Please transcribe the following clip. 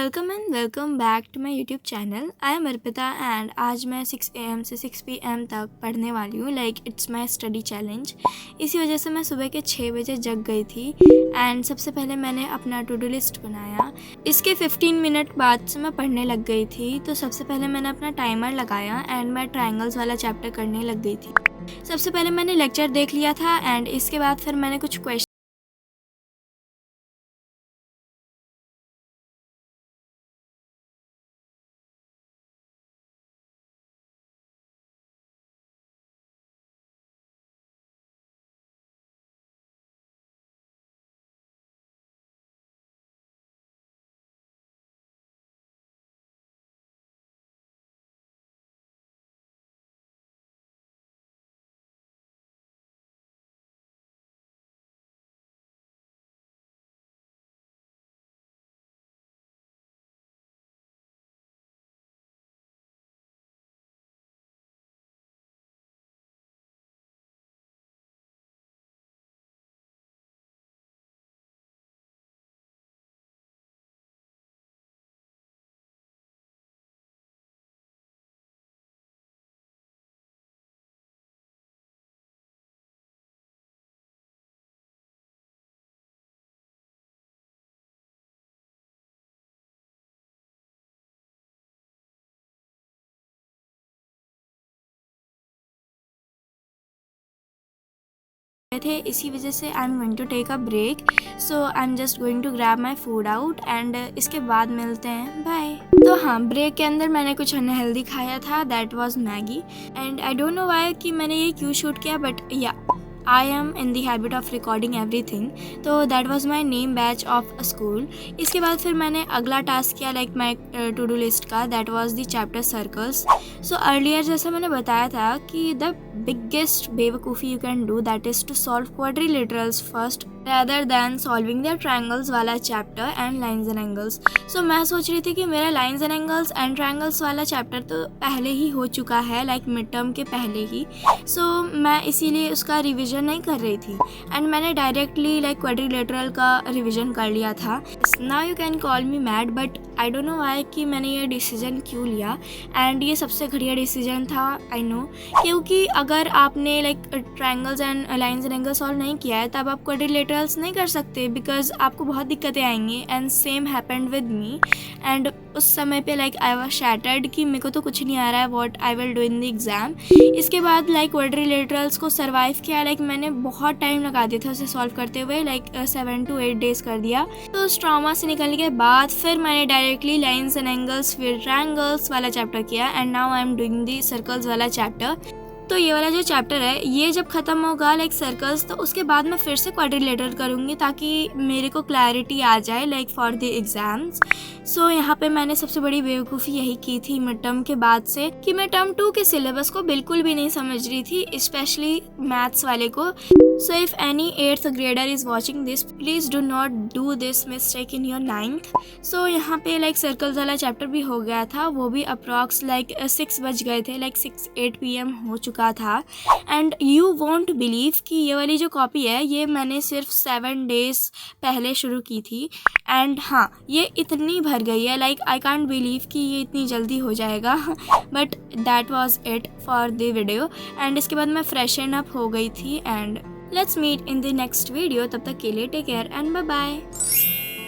Welcome back to my YouTube channel. I am Arpita and आज मैं 6 AM से 6 PM तक पढ़ने वाली हूँ। It's my study challenge. इसी वजह से मैं सुबह के 6 बजे जग गई थी एंड सबसे पहले मैंने अपना टू डू लिस्ट बनाया। इसके 15 मिनट बाद से मैं पढ़ने लग गई थी। तो सबसे पहले मैंने अपना टाइमर लगाया एंड मैं ट्रायंगल्स वाला चैप्टर करने लग गई थी। सबसे पहले मैंने लेक्चर देख लिया था एंड इसके बाद फिर मैंने कुछ क्वेश्चन थे। इसी वजह से I am going to take a break. So I am just going to grab my food out and इसके बाद मिलते हैं। बाय। तो हाँ, ब्रेक के अंदर मैंने कुछ अनहेल्दी खाया था, that was Maggi and I don't know why कि मैंने ये क्यों शूट किया, but yeah I am in the habit of recording everything. तो that was my name batch of school. इसके बाद फिर मैंने अगला टास्क किया माई टू डू लिस्ट का, that was the chapter circles. So earlier जैसे मैंने बताया था कि द बिगेस्ट बेवकूफ़ी you can do that is to solve quadrilaterals first rather than solving their triangles वाला chapter and lines and angles. So मैं सोच रही थी कि मेरा lines and angles and triangles वाला चैप्टर तो पहले ही हो चुका है, मिड टर्म के पहले ही। सो मैं इसीलिए उसका रिवीजन नहीं कर रही थी एंड मैंने डायरेक्टली क्वाड्रिलेटरल का रिवीजन कर लिया था। Now you can call me mad, but I don't know why कि मैंने ये डिसीजन क्यों लिया एंड ये सबसे घटिया डिसीजन था, आई नो। क्योंकि अगर आपने triangles and lines and angles solve नहीं किया है तब आप क्वाड्रिलेटरल्स नहीं कर सकते, बिकॉज आपको बहुत दिक्कतें आएंगी। And same happened with me and उस समय पे आई वाज शैटर्ड कि मेरे को तो कुछ नहीं आ रहा है, what I will do in the exam. इसके बाद क्वाड्रिलेटरल्स को सर्वाइव किया, मैंने बहुत टाइम लगा दिया था उसे सॉल्व करते हुए, 7 to 8 days कर दिया। तो उस ट्रॉमा से निकलने के बाद फिर मैंने डायरेक्टली लाइन्स एंड एंगल्स फिर ट्रायंगल्स वाला चैप्टर किया and now I am doing the circles वाला चैप्टर। तो ये वाला जो चैप्टर है ये जब ख़त्म होगा सर्कल्स, तो उसके बाद मैं फिर से क्वाड्रिलेटरल करूँगी ताकि मेरे को क्लैरिटी आ जाए फॉर द एग्ज़ाम्स। सो यहाँ पे मैंने सबसे बड़ी बेवकूफ़ी यही की थी मिड टर्म के बाद से कि मैं टर्म 2 के सिलेबस को बिल्कुल भी नहीं समझ रही थी, स्पेशली मैथ्स वाले को। So if any 8th grader is watching this, please do not do this mistake in your 9th। सो यहाँ पे सर्कल्स वाला चैप्टर भी हो गया था, वो भी अप्रॉक्स 6 बज गए थे, 6-8 PM हो चुका था। एंड यू वोंट बिलीव कि ये वाली जो कॉपी है ये मैंने सिर्फ 7 days पहले शुरू की थी एंड हाँ, ये इतनी भर गई है, आई कांट बिलीव कि ये इतनी जल्दी हो जाएगा। But that was it for the video and इसके बाद मैं फ्रेशन अप हो गई थी and let's meet in the next video. तब तक के लिए take care and bye bye.